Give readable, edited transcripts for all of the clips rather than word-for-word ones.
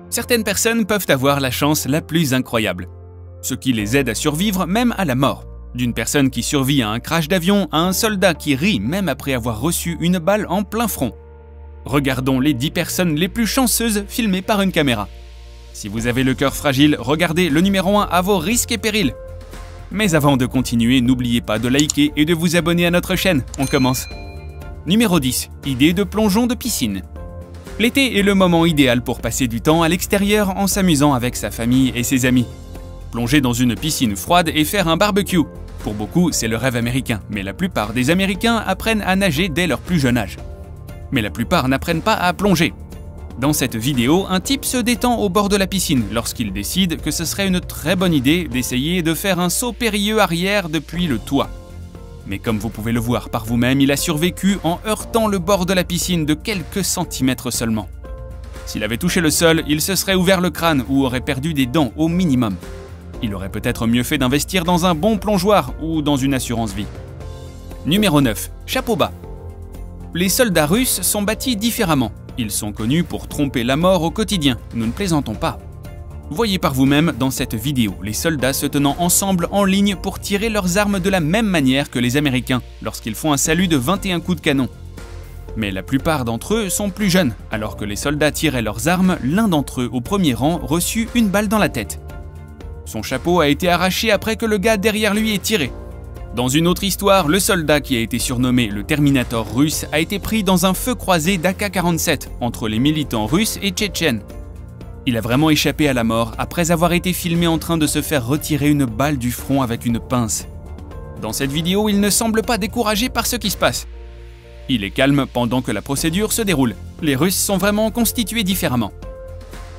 Certaines personnes peuvent avoir la chance la plus incroyable, ce qui les aide à survivre même à la mort. D'une personne qui survit à un crash d'avion à un soldat qui rit même après avoir reçu une balle en plein front. Regardons les 10 personnes les plus chanceuses filmées par une caméra. Si vous avez le cœur fragile, regardez le numéro 1 à vos risques et périls. Mais avant de continuer, n'oubliez pas de liker et de vous abonner à notre chaîne. On commence. Numéro 10. Idée de plongeon de piscine. L'été est le moment idéal pour passer du temps à l'extérieur en s'amusant avec sa famille et ses amis. Plonger dans une piscine froide et faire un barbecue. Pour beaucoup, c'est le rêve américain, mais la plupart des Américains apprennent à nager dès leur plus jeune âge. Mais la plupart n'apprennent pas à plonger. Dans cette vidéo, un type se détend au bord de la piscine lorsqu'il décide que ce serait une très bonne idée d'essayer de faire un saut périlleux arrière depuis le toit. Mais comme vous pouvez le voir par vous-même, il a survécu en heurtant le bord de la piscine de quelques centimètres seulement. S'il avait touché le sol, il se serait ouvert le crâne ou aurait perdu des dents au minimum. Il aurait peut-être mieux fait d'investir dans un bon plongeoir ou dans une assurance vie. Numéro 9. Chapeau bas. Les soldats russes sont bâtis différemment. Ils sont connus pour tromper la mort au quotidien, nous ne plaisantons pas. Voyez par vous-même dans cette vidéo les soldats se tenant ensemble en ligne pour tirer leurs armes de la même manière que les Américains lorsqu'ils font un salut de 21 coups de canon. Mais la plupart d'entre eux sont plus jeunes, alors que les soldats tiraient leurs armes, l'un d'entre eux au premier rang reçut une balle dans la tête. Son chapeau a été arraché après que le gars derrière lui ait tiré. Dans une autre histoire, le soldat qui a été surnommé le Terminator russe a été pris dans un feu croisé d'AK-47 entre les militants russes et tchétchènes. Il a vraiment échappé à la mort après avoir été filmé en train de se faire retirer une balle du front avec une pince. Dans cette vidéo, il ne semble pas découragé par ce qui se passe. Il est calme pendant que la procédure se déroule. Les Russes sont vraiment constitués différemment.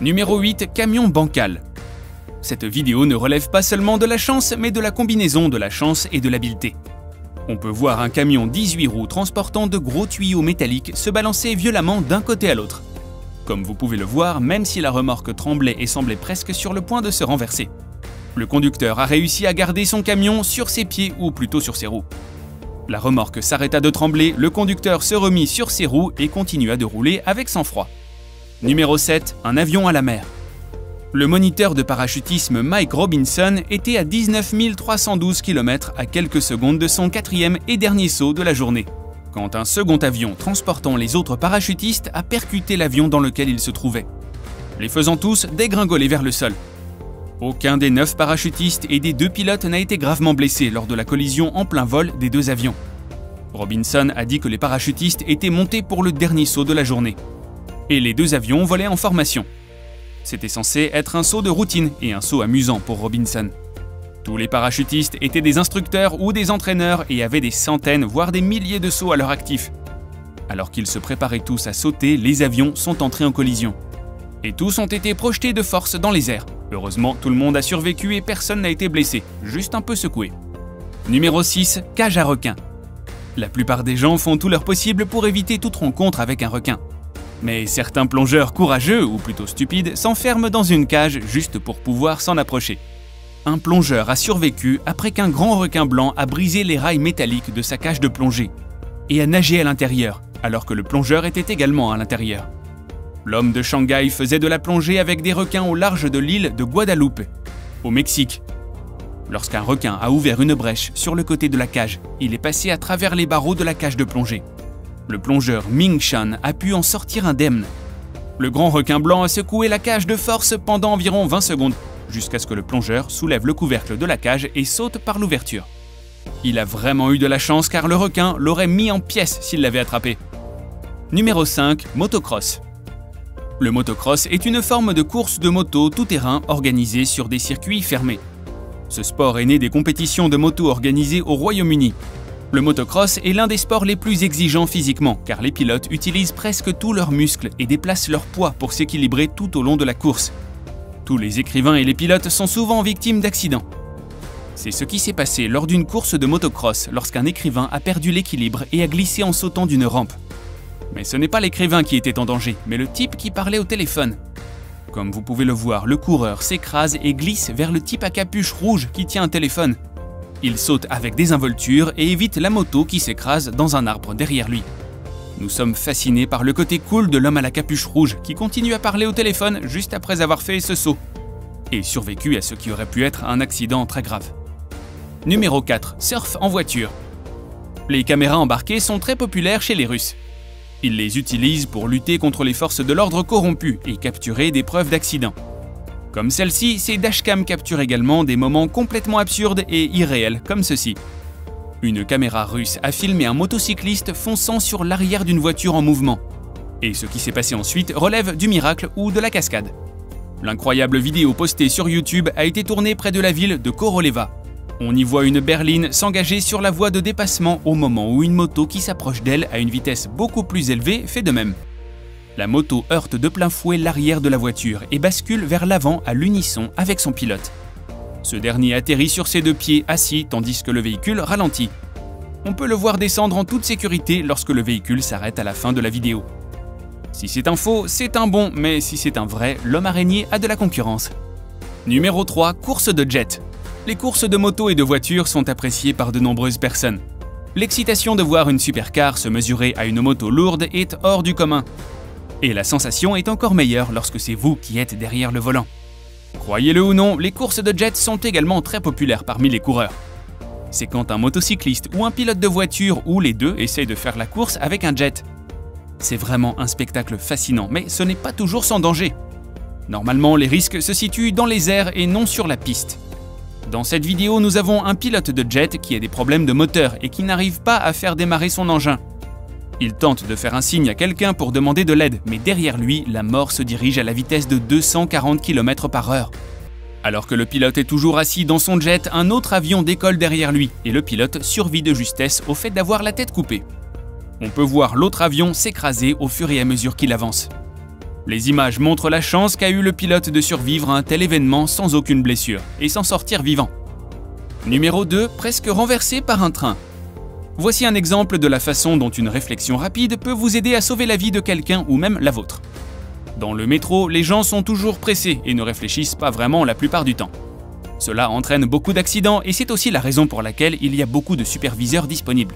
Numéro 8. Camion bancal. Cette vidéo ne relève pas seulement de la chance, mais de la combinaison de la chance et de l'habileté. On peut voir un camion 18 roues transportant de gros tuyaux métalliques se balancer violemment d'un côté à l'autre. Comme vous pouvez le voir, même si la remorque tremblait et semblait presque sur le point de se renverser. Le conducteur a réussi à garder son camion sur ses pieds ou plutôt sur ses roues. La remorque s'arrêta de trembler, le conducteur se remit sur ses roues et continua de rouler avec sang-froid. Numéro 7. Un avion à la mer. Le moniteur de parachutisme Mike Robinson était à 19 312 km à quelques secondes de son 4e et dernier saut de la journée, quand un second avion transportant les autres parachutistes a percuté l'avion dans lequel il se trouvait, les faisant tous dégringoler vers le sol. Aucun des 9 parachutistes et des 2 pilotes n'a été gravement blessé lors de la collision en plein vol des 2 avions. Robinson a dit que les parachutistes étaient montés pour le dernier saut de la journée, et les 2 avions volaient en formation. C'était censé être un saut de routine et un saut amusant pour Robinson. Tous les parachutistes étaient des instructeurs ou des entraîneurs et avaient des centaines, voire des milliers de sauts à leur actif. Alors qu'ils se préparaient tous à sauter, les avions sont entrés en collision. Et tous ont été projetés de force dans les airs. Heureusement, tout le monde a survécu et personne n'a été blessé, juste un peu secoué. Numéro 6. Cage à requins. La plupart des gens font tout leur possible pour éviter toute rencontre avec un requin. Mais certains plongeurs courageux, ou plutôt stupides, s'enferment dans une cage juste pour pouvoir s'en approcher. Un plongeur a survécu après qu'un grand requin blanc a brisé les rails métalliques de sa cage de plongée et a nagé à l'intérieur, alors que le plongeur était également à l'intérieur. L'homme de Shanghai faisait de la plongée avec des requins au large de l'île de Guadeloupe, au Mexique. Lorsqu'un requin a ouvert une brèche sur le côté de la cage, il est passé à travers les barreaux de la cage de plongée. Le plongeur Ming Shan a pu en sortir indemne. Le grand requin blanc a secoué la cage de force pendant environ 20 secondes, jusqu'à ce que le plongeur soulève le couvercle de la cage et saute par l'ouverture. Il a vraiment eu de la chance car le requin l'aurait mis en pièces s'il l'avait attrapé. Numéro 5. Motocross. Le motocross est une forme de course de moto tout-terrain organisée sur des circuits fermés. Ce sport est né des compétitions de moto organisées au Royaume-Uni. Le motocross est l'un des sports les plus exigeants physiquement car les pilotes utilisent presque tous leurs muscles et déplacent leur poids pour s'équilibrer tout au long de la course. Tous les écrivains et les pilotes sont souvent victimes d'accidents. C'est ce qui s'est passé lors d'une course de motocross lorsqu'un écrivain a perdu l'équilibre et a glissé en sautant d'une rampe. Mais ce n'est pas l'écrivain qui était en danger, mais le type qui parlait au téléphone. Comme vous pouvez le voir, le coureur s'écrase et glisse vers le type à capuche rouge qui tient un téléphone. Il saute avec désinvolture et évite la moto qui s'écrase dans un arbre derrière lui. Nous sommes fascinés par le côté cool de l'homme à la capuche rouge qui continue à parler au téléphone juste après avoir fait ce saut et survécu à ce qui aurait pu être un accident très grave. Numéro 4. Surf en voiture. Les caméras embarquées sont très populaires chez les Russes. Ils les utilisent pour lutter contre les forces de l'ordre corrompues et capturer des preuves d'accidents. Comme celle-ci, ces dashcams capturent également des moments complètement absurdes et irréels, comme ceci. Une caméra russe a filmé un motocycliste fonçant sur l'arrière d'une voiture en mouvement. Et ce qui s'est passé ensuite relève du miracle ou de la cascade. L'incroyable vidéo postée sur YouTube a été tournée près de la ville de Koroleva. On y voit une berline s'engager sur la voie de dépassement au moment où une moto qui s'approche d'elle à une vitesse beaucoup plus élevée fait de même. La moto heurte de plein fouet l'arrière de la voiture et bascule vers l'avant à l'unisson avec son pilote. Ce dernier atterrit sur ses deux pieds assis tandis que le véhicule ralentit. On peut le voir descendre en toute sécurité lorsque le véhicule s'arrête à la fin de la vidéo. Si c'est un faux, c'est un bon, mais si c'est un vrai, l'homme araignée a de la concurrence. Numéro 3. Course de jet. Les courses de moto et de voiture sont appréciées par de nombreuses personnes. L'excitation de voir une supercar se mesurer à une moto lourde est hors du commun. Et la sensation est encore meilleure lorsque c'est vous qui êtes derrière le volant. Croyez-le ou non, les courses de jet sont également très populaires parmi les coureurs. C'est quand un motocycliste ou un pilote de voiture ou les deux essayent de faire la course avec un jet. C'est vraiment un spectacle fascinant, mais ce n'est pas toujours sans danger. Normalement, les risques se situent dans les airs et non sur la piste. Dans cette vidéo, nous avons un pilote de jet qui a des problèmes de moteur et qui n'arrive pas à faire démarrer son engin. Il tente de faire un signe à quelqu'un pour demander de l'aide, mais derrière lui, la mort se dirige à la vitesse de 240 km/h. Alors que le pilote est toujours assis dans son jet, un autre avion décolle derrière lui et le pilote survit de justesse au fait d'avoir la tête coupée. On peut voir l'autre avion s'écraser au fur et à mesure qu'il avance. Les images montrent la chance qu'a eu le pilote de survivre à un tel événement sans aucune blessure et s'en sortir vivant. Numéro 2. Presque renversé par un train. Voici un exemple de la façon dont une réflexion rapide peut vous aider à sauver la vie de quelqu'un ou même la vôtre. Dans le métro, les gens sont toujours pressés et ne réfléchissent pas vraiment la plupart du temps. Cela entraîne beaucoup d'accidents et c'est aussi la raison pour laquelle il y a beaucoup de superviseurs disponibles.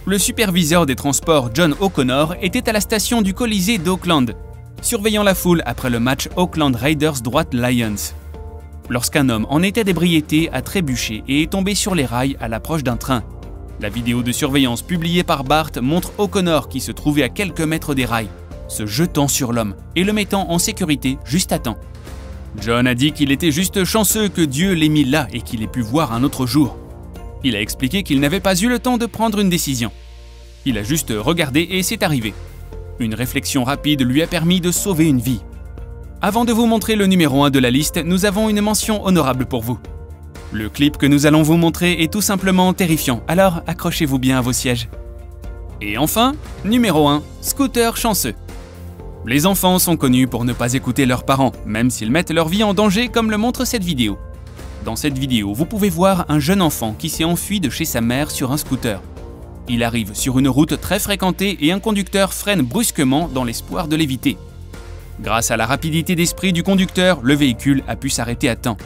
Le superviseur des transports John O'Connor était à la station du Colisée d'Auckland, surveillant la foule après le match Auckland Raiders droite Lions. Lorsqu'un homme en état d'ébriété a trébuché et est tombé sur les rails à l'approche d'un train. La vidéo de surveillance publiée par Bart montre O'Connor qui se trouvait à quelques mètres des rails, se jetant sur l'homme et le mettant en sécurité juste à temps. John a dit qu'il était juste chanceux que Dieu l'ait mis là et qu'il ait pu voir un autre jour. Il a expliqué qu'il n'avait pas eu le temps de prendre une décision. Il a juste regardé et c'est arrivé. Une réflexion rapide lui a permis de sauver une vie. Avant de vous montrer le numéro 1 de la liste, nous avons une mention honorable pour vous. Le clip que nous allons vous montrer est tout simplement terrifiant, alors accrochez-vous bien à vos sièges. Et enfin, numéro 1, scooter chanceux. Les enfants sont connus pour ne pas écouter leurs parents, même s'ils mettent leur vie en danger comme le montre cette vidéo. Dans cette vidéo, vous pouvez voir un jeune enfant qui s'est enfui de chez sa mère sur un scooter. Il arrive sur une route très fréquentée et un conducteur freine brusquement dans l'espoir de l'éviter. Grâce à la rapidité d'esprit du conducteur, le véhicule a pu s'arrêter à temps.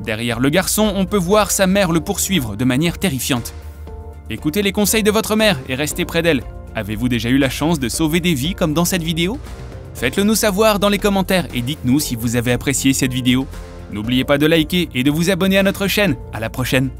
Derrière le garçon, on peut voir sa mère le poursuivre de manière terrifiante. Écoutez les conseils de votre mère et restez près d'elle. Avez-vous déjà eu la chance de sauver des vies comme dans cette vidéo? Faites-le nous savoir dans les commentaires et dites-nous si vous avez apprécié cette vidéo. N'oubliez pas de liker et de vous abonner à notre chaîne. À la prochaine!